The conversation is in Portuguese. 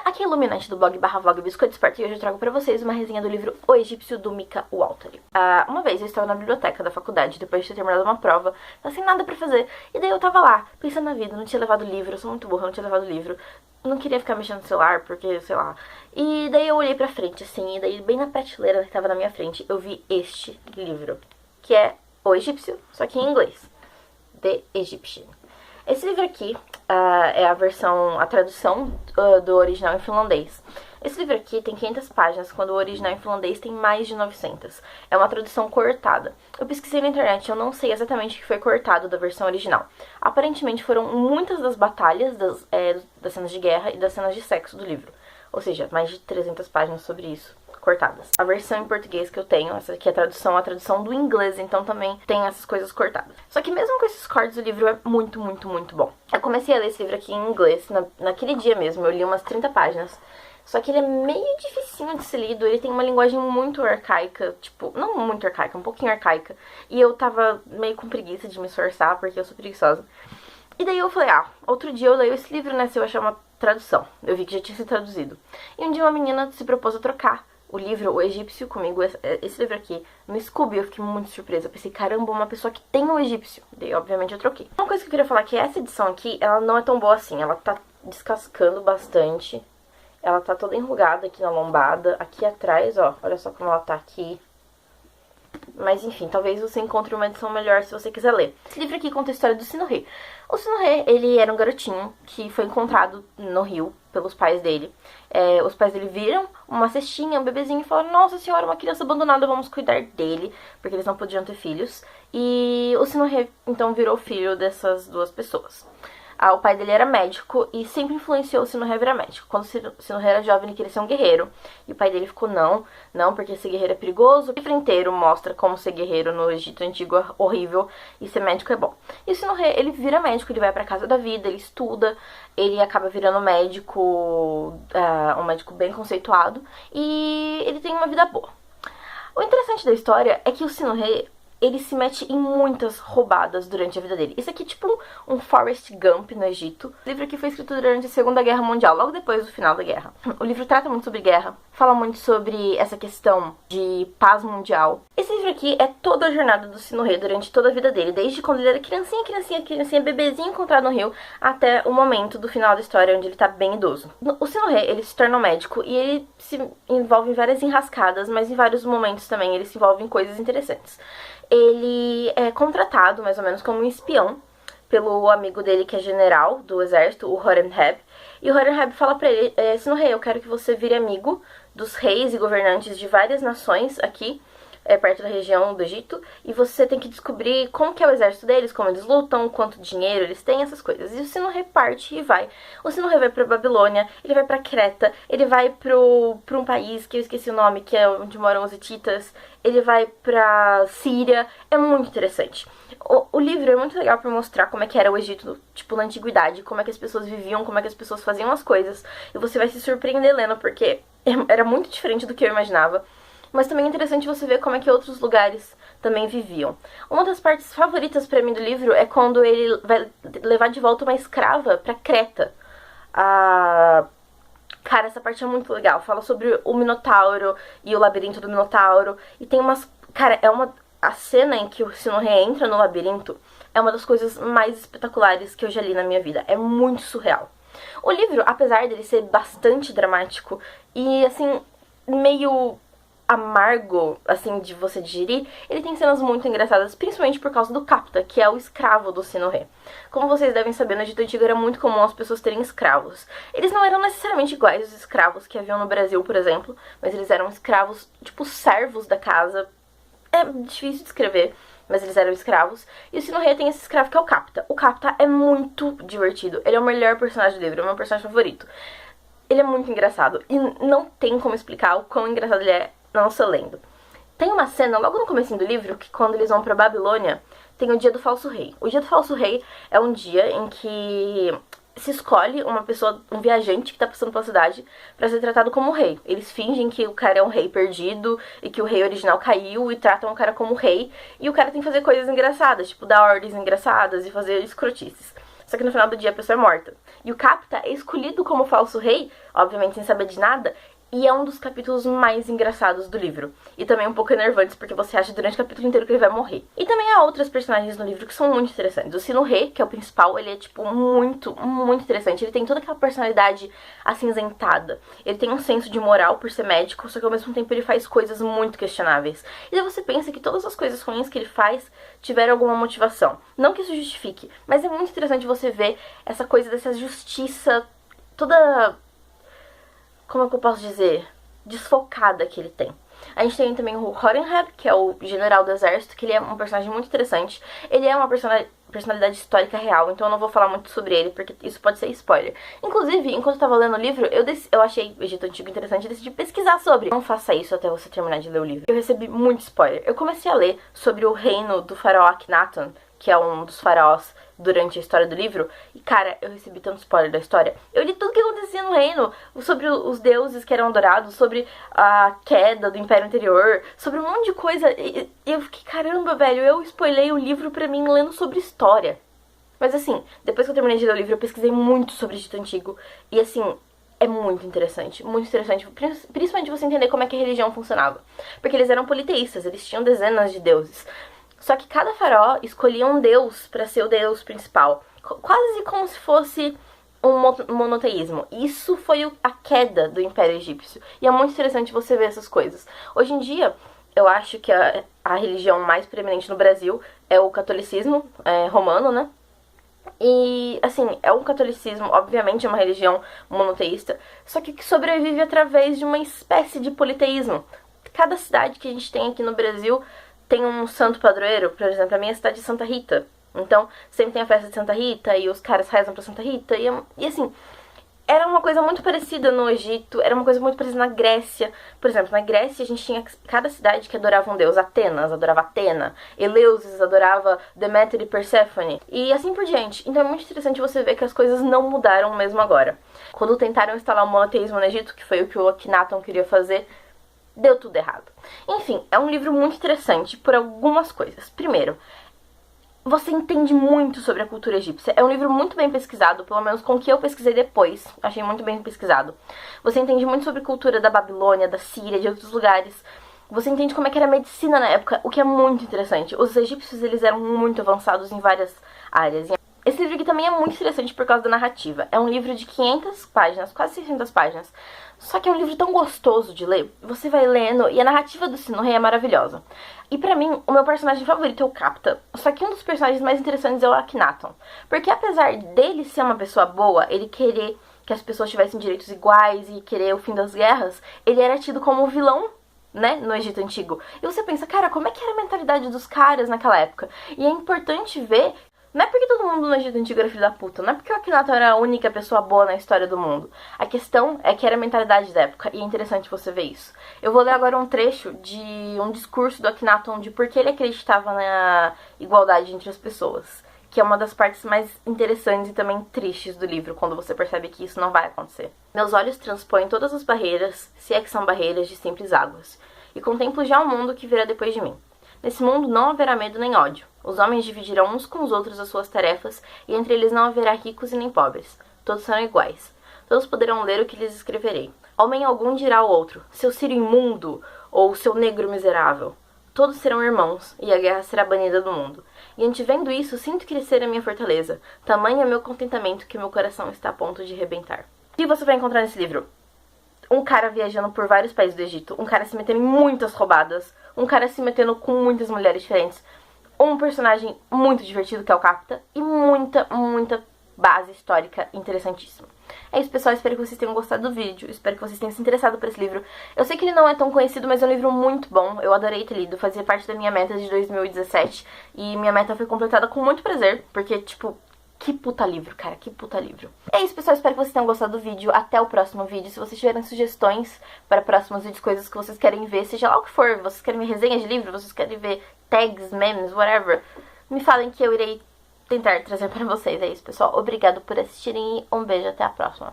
Aqui é a Illuminati do blog /vlog Biscoito Esperto e hoje eu trago pra vocês uma resenha do livro O Egípcio, do Mika Waltari. Uma vez eu estava na biblioteca da faculdade, depois de ter terminado uma prova, sem nada pra fazer, e daí eu tava lá, pensando na vida, não tinha levado livro, eu sou muito burra, não tinha levado livro, não queria ficar mexendo no celular, porque, sei lá. E daí eu olhei pra frente, assim, e daí bem na prateleira que tava na minha frente, eu vi este livro, que é O Egípcio, só que em inglês, The Egyptian. Esse livro aqui é a tradução do original em finlandês. Esse livro aqui tem 500 páginas, quando o original em finlandês tem mais de 900. É uma tradução cortada. Eu pesquisei na internet, eu não sei exatamente o que foi cortado da versão original. Aparentemente foram muitas das batalhas, das cenas de guerra e das cenas de sexo do livro. Ou seja, mais de 300 páginas sobre isso, cortadas. A versão em português que eu tenho, essa aqui é a tradução do inglês, então também tem essas coisas cortadas. Só que mesmo com esses cortes, o livro é muito, muito, muito bom. Eu comecei a ler esse livro aqui em inglês, naquele dia mesmo, eu li umas 30 páginas. Só que ele é meio dificinho de ser lido, ele tem uma linguagem muito arcaica, tipo, não muito arcaica, um pouquinho arcaica. E eu tava meio com preguiça de me esforçar, porque eu sou preguiçosa. E daí eu falei, outro dia eu leio esse livro, né, se eu achar uma tradução. Eu vi que já tinha sido traduzido. E um dia uma menina se propôs a trocar o livro, O Egípcio, comigo, esse livro aqui, no Scooby. Eu fiquei muito surpresa. Eu pensei, caramba, uma pessoa que tem o Egípcio. Daí, obviamente, eu troquei. Uma coisa que eu queria falar é que essa edição aqui, ela não é tão boa assim. Ela tá descascando bastante. Ela tá toda enrugada aqui na lombada. Aqui atrás, ó, olha só como ela tá aqui. Mas enfim, talvez você encontre uma edição melhor se você quiser ler. Esse livro aqui conta a história do Sinohê. O Sinohê, ele era um garotinho que foi encontrado no rio pelos pais dele. Os pais dele viram uma cestinha, um bebezinho, e falaram, nossa senhora, uma criança abandonada, vamos cuidar dele, porque eles não podiam ter filhos. E o Sinohê, então, virou filho dessas duas pessoas. O pai dele era médico e sempre influenciou o Sinohê a virar médico. Quando o Sinohê era jovem, ele queria ser um guerreiro. E o pai dele ficou, não, porque ser guerreiro é perigoso. O livro inteiro mostra como ser guerreiro no Egito Antigo é horrível e ser médico é bom. E o Sinohê, ele vira médico, ele vai pra casa da vida, ele estuda, ele acaba virando médico, um médico bem conceituado. E ele tem uma vida boa. O interessante da história é que o Sinohê, ele se mete em muitas roubadas durante a vida dele. Isso aqui é tipo um Forrest Gump no Egito. O livro aqui foi escrito durante a Segunda Guerra Mundial, logo depois do final da guerra. O livro trata muito sobre guerra, fala muito sobre essa questão de paz mundial. Esse livro aqui é toda a jornada do Sinohê durante toda a vida dele, desde quando ele era criancinha, bebezinho encontrado no rio, até o momento do final da história, onde ele tá bem idoso. O Sinohê, ele se torna um médico e ele se envolve em várias enrascadas, mas em vários momentos também ele se envolve em coisas interessantes. Ele é contratado, mais ou menos, como um espião pelo amigo dele, que é general do exército, o Horemheb. E o Horemheb fala pra ele, Sinohê, eu quero que você vire amigo dos reis e governantes de várias nações aqui, perto da região do Egito, e você tem que descobrir como que é o exército deles, como eles lutam, quanto dinheiro eles têm, essas coisas. E o Sinohê parte e vai. O Sinohê vai pra Babilônia, ele vai pra Creta, ele vai pra um país que eu esqueci o nome, que é onde moram os hititas, ele vai pra Síria. É muito interessante. O livro é muito legal pra mostrar como é que era o Egito, tipo, na antiguidade, como é que as pessoas viviam, como é que as pessoas faziam as coisas. E você vai se surpreender lendo, porque era muito diferente do que eu imaginava. Mas também é interessante você ver como é que outros lugares também viviam. Uma das partes favoritas pra mim do livro é quando ele vai levar de volta uma escrava pra Creta. Cara, essa parte é muito legal. Fala sobre o Minotauro e o labirinto do Minotauro. E tem umas... Cara, a cena em que o Sinohê entra no labirinto é uma das coisas mais espetaculares que eu já li na minha vida. É muito surreal. O livro, apesar dele ser bastante dramático e, assim, meio amargo, assim, de você digerir, ele tem cenas muito engraçadas, principalmente por causa do Capta, que é o escravo do Sinohê. Como vocês devem saber, no Egito Antigo era muito comum as pessoas terem escravos. Eles não eram necessariamente iguais aos escravos que haviam no Brasil, por exemplo, mas eles eram escravos, tipo, servos da casa. É difícil de escrever, mas eles eram escravos. E o Sinohê tem esse escravo que é o Capta. O Capta é muito divertido, ele é o melhor personagem do livro, é o meu personagem favorito. Ele é muito engraçado, e não tem como explicar o quão engraçado ele é não só lendo. Tem uma cena logo no comecinho do livro que quando eles vão pra Babilônia tem o dia do falso rei. O dia do falso rei é um dia em que se escolhe uma pessoa, um viajante que tá passando pela cidade pra ser tratado como rei. Eles fingem que o cara é um rei perdido e que o rei original caiu e tratam o cara como rei. E o cara tem que fazer coisas engraçadas, tipo dar ordens engraçadas e fazer escrotices. só que no final do dia a pessoa é morta. E o Capta é escolhido como falso rei, obviamente sem saber de nada, e é um dos capítulos mais engraçados do livro. E também um pouco enervantes, porque você acha durante o capítulo inteiro que ele vai morrer. E também há outras personagens no livro que são muito interessantes. O Sino-He, que é o principal, ele é, tipo, muito interessante. Ele tem toda aquela personalidade acinzentada. Ele tem um senso de moral por ser médico, só que ao mesmo tempo ele faz coisas muito questionáveis. E daí você pensa que todas as coisas ruins que ele faz tiveram alguma motivação. Não que isso justifique, mas é muito interessante você ver essa coisa dessa justiça toda... como é que eu posso dizer? Desfocada que ele tem. A gente tem também o Horemheb, que é o general do exército, que ele é um personagem muito interessante. Ele é uma personalidade histórica real, então eu não vou falar muito sobre ele, porque isso pode ser spoiler. Inclusive, enquanto eu tava lendo o livro, eu achei o Egito Antigo interessante e decidi pesquisar sobre. Não faça isso até você terminar de ler o livro. Eu recebi muito spoiler. Eu comecei a ler sobre o reino do faraó Akhenaton, que é um dos faraós durante a história do livro, e cara, eu recebi tanto spoiler da história. Eu li tudo o que acontecia no reino, sobre os deuses que eram adorados, sobre a queda do Império Anterior, sobre um monte de coisa, e eu fiquei, caramba, velho, eu spoilei o livro pra mim lendo sobre história. Mas assim, depois que eu terminei de ler o livro, eu pesquisei muito sobre o Egito Antigo, e assim, é muito interessante, principalmente você entender como é que a religião funcionava. Porque eles eram politeístas, eles tinham dezenas de deuses. Só que cada faraó escolhia um deus para ser o deus principal. Quase como se fosse um monoteísmo. Isso foi a queda do Império Egípcio. E é muito interessante você ver essas coisas. Hoje em dia, eu acho que a religião mais preeminente no Brasil é o catolicismo romano, né? E, assim, é um catolicismo, obviamente é uma religião monoteísta, só que sobrevive através de uma espécie de politeísmo. Cada cidade que a gente tem aqui no Brasil tem um santo padroeiro, por exemplo, a minha cidade é Santa Rita. Então, sempre tem a festa de Santa Rita e os caras rezam pra Santa Rita. E assim, era uma coisa muito parecida no Egito, era uma coisa muito parecida na Grécia. Por exemplo, na Grécia a gente tinha cada cidade que adorava um deus. Atenas adorava Atena, Eleusis adorava Deméter e Perséfone, e assim por diante. Então é muito interessante você ver que as coisas não mudaram mesmo agora. Quando tentaram instalar o monoteísmo no Egito, que foi o que o Akhenaton queria fazer, deu tudo errado. Enfim, é um livro muito interessante por algumas coisas. Primeiro, você entende muito sobre a cultura egípcia. É um livro muito bem pesquisado, pelo menos com o que eu pesquisei depois. Achei muito bem pesquisado. Você entende muito sobre a cultura da Babilônia, da Síria, de outros lugares. Você entende como é que era a medicina na época, o que é muito interessante. Os egípcios, eles eram muito avançados em várias áreas. Esse livro aqui também é muito interessante por causa da narrativa. É um livro de 500 páginas, quase 600 páginas. Só que é um livro tão gostoso de ler. Você vai lendo e a narrativa do Sino-He é maravilhosa. E pra mim, o meu personagem favorito é o Capta. Só que um dos personagens mais interessantes é o Akhenaton. Porque apesar dele ser uma pessoa boa, ele querer que as pessoas tivessem direitos iguais e querer o fim das guerras, ele era tido como o vilão, né, no Egito Antigo. E você pensa, cara, como é que era a mentalidade dos caras naquela época? E é importante ver. Não é porque todo mundo no Egito Antigo era filho da puta, não é porque o Akhenaton era a única pessoa boa na história do mundo. A questão é que era a mentalidade da época, e é interessante você ver isso. Eu vou ler agora um trecho de um discurso do Akhenaton de por que ele acreditava na igualdade entre as pessoas, que é uma das partes mais interessantes e também tristes do livro, quando você percebe que isso não vai acontecer. Meus olhos transpõem todas as barreiras, se é que são barreiras de simples águas, e contemplo já o mundo que virá depois de mim. Nesse mundo não haverá medo nem ódio. Os homens dividirão uns com os outros as suas tarefas, e entre eles não haverá ricos e nem pobres. Todos serão iguais. Todos poderão ler o que lhes escreverei. Homem algum dirá ao outro, seu sírio imundo, ou seu negro miserável. Todos serão irmãos, e a guerra será banida do mundo. E antevendo isso, sinto crescer a minha fortaleza. Tamanho é meu contentamento que meu coração está a ponto de rebentar. O que você vai encontrar nesse livro? Um cara viajando por vários países do Egito, um cara se metendo em muitas roubadas, um cara se metendo com muitas mulheres diferentes, um personagem muito divertido que é o Capta e muita base histórica interessantíssima. É isso, pessoal, espero que vocês tenham gostado do vídeo, espero que vocês tenham se interessado por esse livro. Eu sei que ele não é tão conhecido, mas é um livro muito bom, eu adorei ter lido, fazia parte da minha meta de 2017 e minha meta foi completada com muito prazer, porque, tipo, que puta livro, cara, que puta livro. É isso, pessoal, espero que vocês tenham gostado do vídeo. Até o próximo vídeo. Se vocês tiverem sugestões para próximos vídeos, coisas que vocês querem ver, seja lá o que for, vocês querem ver resenha de livro, vocês querem ver tags, memes, whatever, me falem que eu irei tentar trazer para vocês. É isso, pessoal. Obrigado por assistirem e um beijo, até a próxima.